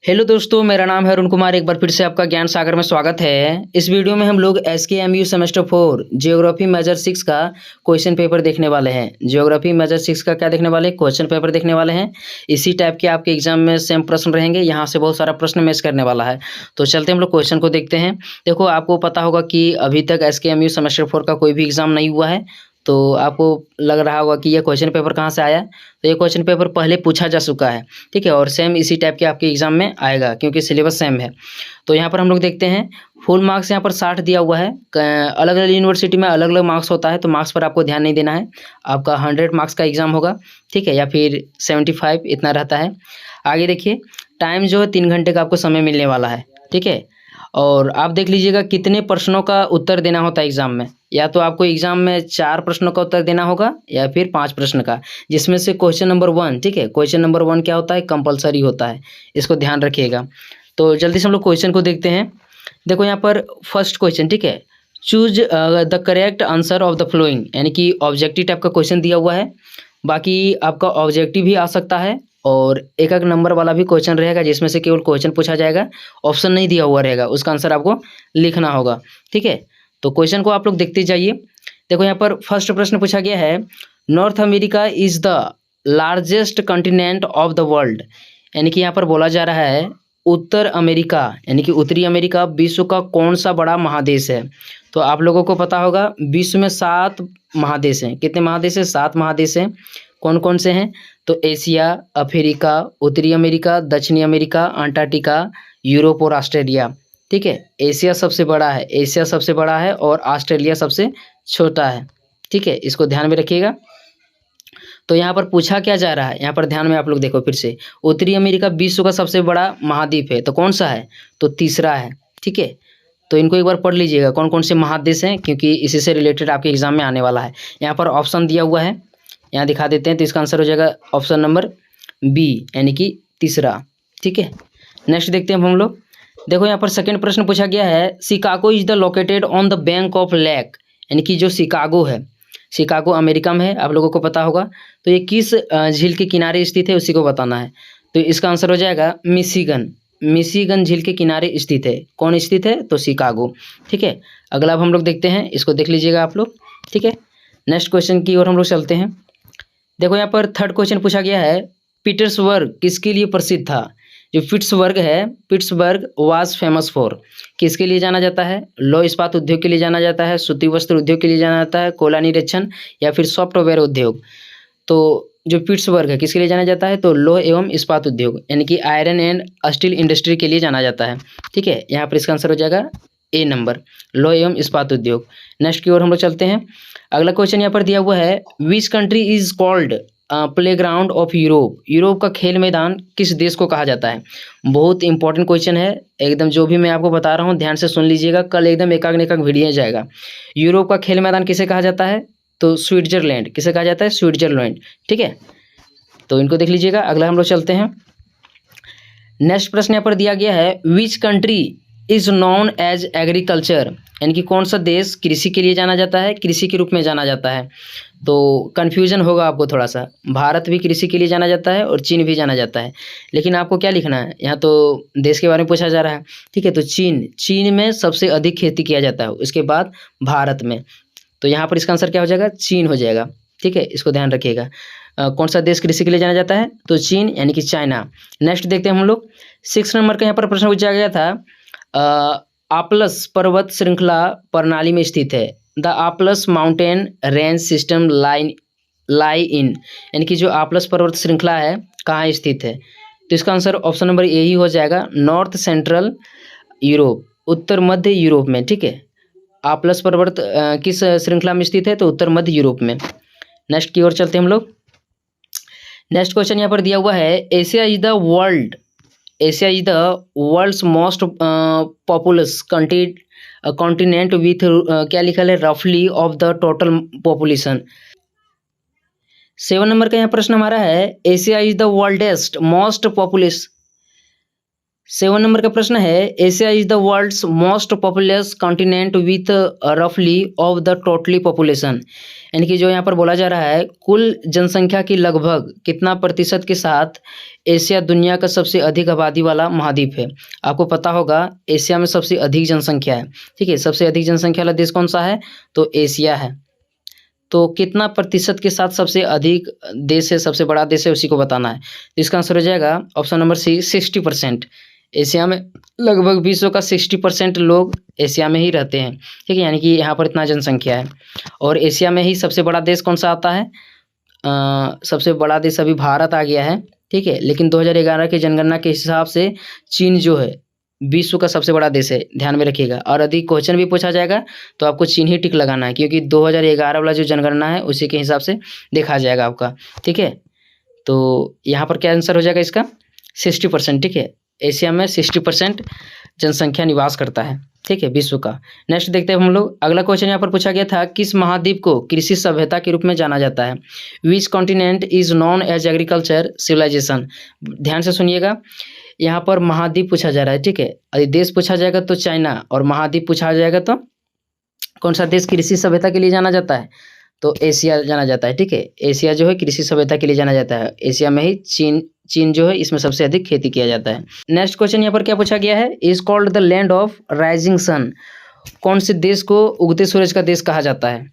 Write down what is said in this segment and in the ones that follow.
Hello दोस्तों, मेरा नाम है अरुण कुमार। एक बार फिर से आपका ज्ञान सागर में स्वागत है। इस वीडियो में हम लोग एसकेएमयू सेमेस्टर 4 जियोग्राफी मेजर 6 का क्वेश्चन पेपर देखने वाले हैं। जियोग्राफी मेजर 6 का क्या देखने वाले हैं? क्वेश्चन पेपर देखने वाले हैं। इसी टाइप के आपके एग्जाम में सेम प्रश्न रहेंगे। यहाँ से बहुत सारा प्रश्न मैच करने वाला है। तो चलते हम लोग क्वेश्चन को देखते हैं। देखो, आपको पता होगा कि अभी तक एसकेएमयू सेमेस्टर 4 का कोई भी एग्जाम नहीं हुआ है। तो आपको लग रहा होगा कि ये क्वेश्चन पेपर कहाँ से आया। तो ये क्वेश्चन पेपर पहले पूछा जा चुका है, ठीक है, और सेम इसी टाइप के आपके एग्जाम में आएगा क्योंकि सिलेबस सेम है। तो यहाँ पर हम लोग देखते हैं, फुल मार्क्स यहाँ पर 60 दिया हुआ है। अलग अलग यूनिवर्सिटी में अलग अलग मार्क्स होता है, तो मार्क्स पर आपको ध्यान नहीं देना है। आपका 100 मार्क्स का एग्जाम होगा, ठीक है, या फिर 75 इतना रहता है। आगे देखिए, टाइम जो है 3 घंटे का आपको समय मिलने वाला है, ठीक है। और आप देख लीजिएगा कितने प्रश्नों का उत्तर देना होता है एग्जाम में। या तो आपको एग्जाम में 4 प्रश्नों का उत्तर देना होगा या फिर 5 प्रश्न का, जिसमें से क्वेश्चन नंबर 1, ठीक है, क्वेश्चन नंबर 1 क्या होता है? कंपलसरी होता है। इसको ध्यान रखिएगा। तो जल्दी से हम लोग क्वेश्चन को देखते हैं। देखो यहाँ पर फर्स्ट क्वेश्चन, ठीक है, choose the correct answer of the flowing, यानी कि ऑब्जेक्टिव टाइप का क्वेश्चन दिया हुआ है। बाकी आपका ऑब्जेक्टिव भी आ सकता है और एक एक नंबर वाला भी क्वेश्चन रहेगा, जिसमें से केवल क्वेश्चन पूछा जाएगा, ऑप्शन नहीं दिया हुआ रहेगा, उसका आंसर आपको लिखना होगा, ठीक है। तो क्वेश्चन को आप लोग देखते जाइए। देखो यहाँ पर फर्स्ट प्रश्न पूछा गया है, north America is the largest continent of the world, यानी कि यहाँ पर बोला जा रहा है उत्तर अमेरिका यानी कि उत्तरी अमेरिका विश्व का कौन सा बड़ा महादेश है। तो आप लोगों को पता होगा विश्व में 7 महादेश हैं। कितने महादेश हैं? 7 महादेश हैं। कौन कौन से हैं? तो एशिया, अफ्रीका, उत्तरी अमेरिका, दक्षिणी अमेरिका, अंटार्कटिका, यूरोप और ऑस्ट्रेलिया, ठीक है। एशिया सबसे बड़ा है और ऑस्ट्रेलिया सबसे छोटा है, ठीक है। इसको ध्यान में रखिएगा। तो यहाँ पर पूछा क्या जा रहा है, यहाँ पर ध्यान में आप लोग देखो फिर से, उत्तरी अमेरिका विश्व का सबसे बड़ा महाद्वीप है, तो कौन सा है? तो तीसरा है, ठीक है। तो इनको एक बार पढ़ लीजिएगा कौन कौन से महादेश हैं, क्योंकि इसी से रिलेटेड आपके एग्जाम में आने वाला है। यहाँ पर ऑप्शन दिया हुआ है, यहाँ दिखा देते हैं। तो इसका आंसर हो जाएगा ऑप्शन नंबर बी, यानी कि तीसरा, ठीक है। नेक्स्ट देखते हैं हम लोग। देखो यहाँ पर सेकंड प्रश्न पूछा गया है, Chicago is the located on the bank of lake, यानी कि जो शिकागो है, शिकागो अमेरिका में है, आप लोगों को पता होगा। तो ये किस झील के किनारे स्थित है, उसी को बताना है। तो इसका आंसर हो जाएगा मिशिगन झील के किनारे स्थित है। कौन स्थित है? तो शिकागो, ठीक है। अगला अब हम लोग देखते हैं, इसको देख लीजिएगा आप लोग, ठीक है। नेक्स्ट क्वेश्चन की ओर हम लोग चलते हैं। देखो यहाँ पर थर्ड क्वेश्चन पूछा गया है, पीटर्सबर्ग किसके लिए प्रसिद्ध था? जो पिट्सबर्ग है, पिट्सबर्ग वाज फेमस फॉर, किसके लिए जाना जाता है? लौह इस्पात उद्योग के लिए जाना जाता है, सूती वस्त्र उद्योग के लिए जाना जाता है, कोयला निरीक्षण या फिर सॉफ्टवेयर उद्योग। तो जो पिट्सबर्ग है किसके लिए जाना जाता है? तो लौह एवं इस्पात उद्योग, यानी कि आयरन एंड स्टील इंडस्ट्री के लिए जाना जाता है, ठीक है। यहाँ पर इसका आंसर हो जाएगा ए नंबर, लौह एवं इस्पात उद्योग। नेक्स्ट की ओर हम लोग चलते हैं। अगला क्वेश्चन यहाँ पर दिया हुआ है, which country is called playground of Europe, Europe का खेल मैदान किस देश को कहा जाता है? बहुत इंपॉर्टेंट क्वेश्चन है एकदम। जो भी मैं आपको बता रहा हूँ ध्यान से सुन लीजिएगा, कल एकदम एकाग्र एकाग्र वीडियो जाएगा। यूरोप का खेल मैदान किसे कहा जाता है? तो स्विट्जरलैंड। किसे कहा जाता है? स्विट्जरलैंड, ठीक है। तो इनको देख लीजिएगा। अगला हम लोग चलते हैं। नेक्स्ट प्रश्न यहाँ पर दिया गया है, which country is known as agriculture, यानी कि कौन सा देश कृषि के लिए जाना जाता है, कृषि के रूप में जाना जाता है? तो कन्फ्यूजन होगा आपको थोड़ा सा, भारत भी कृषि के लिए जाना जाता है और चीन भी जाना जाता है, लेकिन आपको क्या लिखना है? यहाँ तो देश के बारे में पूछा जा रहा है, ठीक है। तो चीन में सबसे अधिक खेती किया जाता है, उसके बाद भारत में। तो यहाँ पर इसका आंसर क्या हो जाएगा? चीन हो जाएगा, ठीक है। इसको ध्यान रखिएगा। कौन सा देश कृषि के लिए जाना जाता है? तो चीन, यानी कि चाइना। नेक्स्ट देखते हैं हम लोग। 6 नंबर का यहाँ पर प्रश्न पूछा गया था, आप्लस पर्वत श्रृंखला प्रणाली में स्थित है, द आप्लस माउंटेन रेंज सिस्टम लाई इन, यानी कि जो आप्लस पर्वत श्रृंखला है कहाँ स्थित है? तो इसका आंसर ऑप्शन नंबर ए ही हो जाएगा, नॉर्थ सेंट्रल यूरोप, उत्तर मध्य यूरोप में, ठीक है। आप्लस पर्वत किस श्रृंखला में स्थित है? तो उत्तर मध्य यूरोप में। नेक्स्ट की ओर चलते हैं हम लोग। नेक्स्ट क्वेश्चन यहाँ पर दिया हुआ है, Asia is the world's most populous continent with क्या लिखा है? रफली ऑफ द टोटल पॉपुलेशन। 7 नंबर का यहाँ प्रश्न हमारा है, Asia is the worldest most populous 7 नंबर का प्रश्न है, Asia is the world's most populous continent with रफली ऑफ द टोटली पॉपुलेशन। यानी कि जो यहाँ पर बोला जा रहा है, कुल जनसंख्या की लगभग कितना प्रतिशत के साथ एशिया दुनिया का सबसे अधिक आबादी वाला महाद्वीप है। आपको पता होगा एशिया में सबसे अधिक जनसंख्या है, ठीक है। सबसे अधिक जनसंख्या वाला देश कौन सा है, तो एशिया है। तो कितना प्रतिशत के साथ सबसे अधिक देश है, सबसे बड़ा देश है, उसी को बताना है। तो इसका आंसर हो जाएगा ऑप्शन नंबर सी, 60%। एशिया में लगभग विश्व का 60% लोग एशिया में ही रहते हैं, ठीक है। यानी कि यहाँ पर इतना जनसंख्या है। और एशिया में ही सबसे बड़ा देश कौन सा आता है, सबसे बड़ा देश अभी भारत आ गया है, ठीक है। लेकिन 2011 की जनगणना के हिसाब से चीन जो है विश्व का सबसे बड़ा देश है, ध्यान में रखिएगा। और यदि क्वेश्चन भी पूछा जाएगा तो आपको चीन ही टिक लगाना है, क्योंकि 2011 वाला जो जनगणना है उसी के हिसाब से देखा जाएगा आपका, ठीक है। तो यहाँ पर क्या आंसर हो जाएगा इसका, 60%, ठीक है। एशिया में 60% जनसंख्या निवास करता है, ठीक है, विश्व का। नेक्स्ट देखते हैं हम लोग। अगला क्वेश्चन यहाँ पर पूछा गया था, किस महाद्वीप को कृषि सभ्यता के रूप में जाना जाता है। Which continent is known as agriculture civilization. ध्यान से सुनिएगा, यहाँ पर महाद्वीप पूछा जा रहा है, ठीक है। यदि देश पूछा जाएगा तो चाइना, और महाद्वीप पूछा जाएगा तो कौन सा देश कृषि सभ्यता के लिए जाना जाता है, तो एशिया जाना जाता है, ठीक है। एशिया जो है कृषि सभ्यता के लिए जाना जाता है। एशिया में ही चीन जो है इसमें सबसे अधिक खेती किया जाता है। नेक्स्ट क्वेश्चन यहाँ पर क्या पूछा गया है, is called the land of rising sun. कौन से देश को उगते सूरज का देश कहा जाता है,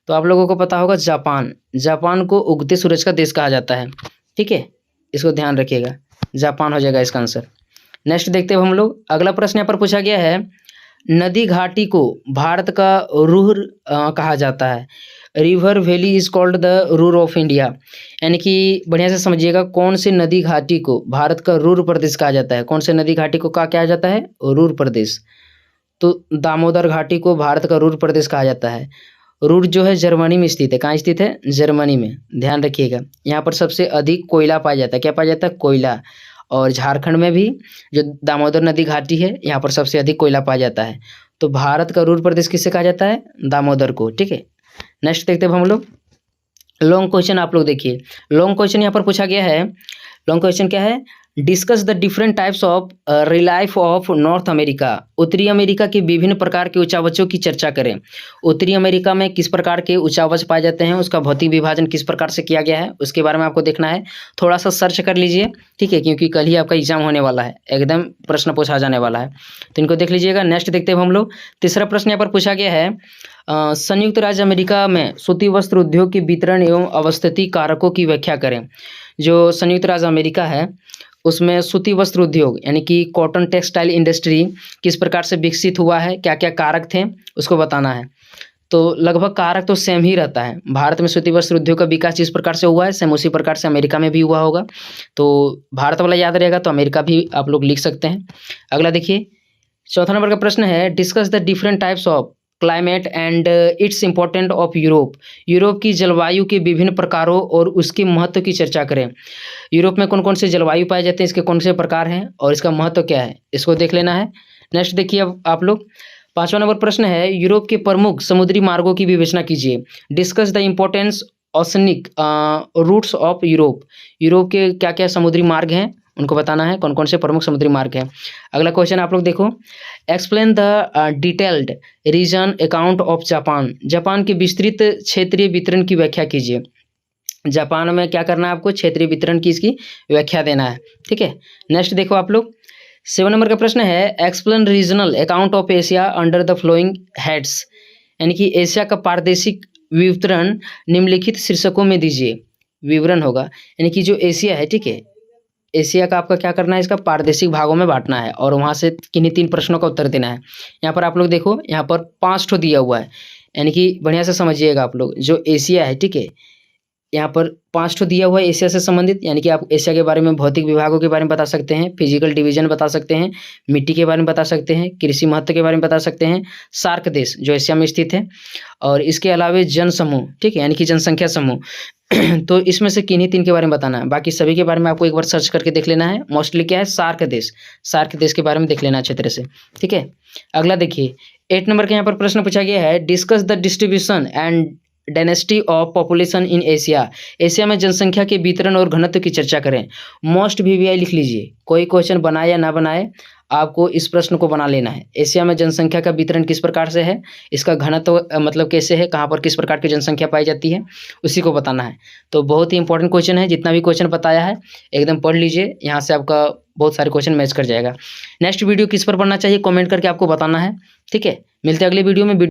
तो आप लोगों को पता होगा जापान। जापान को उगते सूरज का देश कहा जाता है, ठीक है। इसको ध्यान रखिएगा, जापान हो जाएगा इसका आंसर। नेक्स्ट देखते हैं हम लोग। अगला प्रश्न यहाँ पर पूछा गया है, नदी घाटी को भारत का रुhr कहा जाता है। River valley is called the Ruhr of India. यानी कि बढ़िया से समझिएगा, कौन से नदी घाटी को भारत का रुhr प्रदेश कहा जाता है। कौन से नदी घाटी को कहा जाता है, रुhr प्रदेश। तो दामोदर घाटी को भारत का रुhr प्रदेश कहा जाता है। रुhr जो है जर्मनी में स्थित है। कहाँ स्थित है, जर्मनी में, ध्यान रखिएगा। यहाँ पर सबसे अधिक कोयला पाया जाता है। क्या पाया जाता है, कोयला। और झारखंड में भी जो दामोदर नदी घाटी है, यहाँ पर सबसे अधिक कोयला पाया जाता है। तो भारत का रुhr प्रदेश किससे कहा जाता है, दामोदर को, ठीक है। नेक्स्ट देखते हैं हम लोग। लॉन्ग क्वेश्चन आप लोग देखिए, लॉन्ग क्वेश्चन यहाँ पर पूछा गया है। लॉन्ग क्वेश्चन क्या है, discuss the different types of relief of north America. उत्तरी अमेरिका के विभिन्न प्रकार के उच्चावचों की चर्चा करें। उत्तरी अमेरिका में किस प्रकार के उच्चावच पाए जाते हैं, उसका भौतिक विभाजन किस प्रकार से किया गया है, उसके बारे में आपको देखना है। थोड़ा सा सर्च कर लीजिए, ठीक है, क्योंकि कल ही आपका एग्जाम होने वाला है, एकदम प्रश्न पूछा जाने वाला है, तो इनको देख लीजिएगा। नेक्स्ट देखते हैं हम लोग। तीसरा प्रश्न यहाँ पर पूछा गया है, संयुक्त राज्य अमेरिका में सूती वस्त्र उद्योग के वितरण एवं अवस्थिति कारकों की व्याख्या करें। जो संयुक्त राज्य अमेरिका है उसमें सूती वस्त्र उद्योग यानी कि कॉटन टेक्सटाइल इंडस्ट्री किस प्रकार से विकसित हुआ है, क्या क्या कारक थे, उसको बताना है। तो लगभग कारक तो सेम ही रहता है। भारत में सूती वस्त्र उद्योग का विकास जिस प्रकार से हुआ है, सेम उसी प्रकार से अमेरिका में भी हुआ होगा। तो भारत वाला याद रहेगा तो अमेरिका भी आप लोग लिख सकते हैं। अगला देखिए, चौथा नंबर का प्रश्न है, discuss the different types of climate and it's important of Europe. Europe की जलवायु के विभिन्न प्रकारों और उसके महत्व की चर्चा करें। यूरोप में कौन कौन से जलवायु पाए जाते हैं, इसके कौन से प्रकार हैं और इसका महत्व क्या है, इसको देख लेना है। नेक्स्ट देखिए अब आप लोग, पांचवा नंबर प्रश्न है, यूरोप के प्रमुख समुद्री मार्गों की विवेचना कीजिए। Discuss the importance oceanic routes of Europe. Europe के क्या क्या समुद्री मार्ग हैं उनको बताना है, कौन कौन से प्रमुख समुद्री मार्ग हैं। अगला क्वेश्चन आप लोग देखो, explain the detailed region account of Japan. Japan के विस्तृत क्षेत्रीय वितरण की व्याख्या कीजिए। जापान में क्या करना है आपको, क्षेत्रीय वितरण की इसकी व्याख्या देना है, ठीक है। नेक्स्ट देखो आप लोग, 7 नंबर का प्रश्न है, explain regional account of Asia under the flowing heads. यानी कि एशिया का पारदेशिक विवरण निम्नलिखित शीर्षकों में दीजिए। विवरण होगा यानी कि जो एशिया है, ठीक है, एशिया का आपका क्या करना है, इसका पारदेशिक भागों में बांटना है और वहाँ से किन्हीं 3 प्रश्नों का उत्तर देना है। यहाँ पर आप लोग देखो, यहाँ पर 5 ठो दिया हुआ है, यानी कि बढ़िया से समझिएगा आप लोग। जो एशिया है, ठीक है, यहाँ पर 5 ठो दिया हुआ है एशिया से संबंधित, यानी कि आप एशिया के बारे में भौतिक विभागों के बारे में बता सकते हैं, फिजिकल डिवीजन बता सकते हैं, मिट्टी के बारे में बता सकते हैं, कृषि महत्व के बारे में बता सकते हैं, सार्क देश जो एशिया में स्थित है, और इसके अलावा जन समूह, ठीक है, यानी कि जनसंख्या समूह। तो इसमें से किन्हीं 3 के बारे में बताना है, बाकी सभी के बारे में आपको एक बार सर्च करके देख लेना है। मोस्टली क्या है, सार्क देश के बारे में देख लेना अच्छे तरह से, ठीक है। अगला देखिए, 8 नंबर के यहाँ पर प्रश्न पूछा गया है, discuss the distribution and density of population in Asia. Asia में जनसंख्या के वितरण और घनत्व की चर्चा करें। मोस्ट वीवीआई लिख लीजिए, कोई क्वेश्चन बनाए या ना बनाए आपको इस प्रश्न को बना लेना है। एशिया में जनसंख्या का वितरण किस प्रकार से है, इसका घनत्व मतलब कैसे है, कहाँ पर किस प्रकार की जनसंख्या पाई जाती है, उसी को बताना है। तो बहुत ही इंपॉर्टेंट क्वेश्चन है, जितना भी क्वेश्चन बताया है एकदम पढ़ लीजिए, यहाँ से आपका बहुत सारे क्वेश्चन मैच कर जाएगा। नेक्स्ट वीडियो किस पर पढ़ना चाहिए कमेंट करके आपको बताना है, ठीक है। मिलते हैं अगले वीडियो में।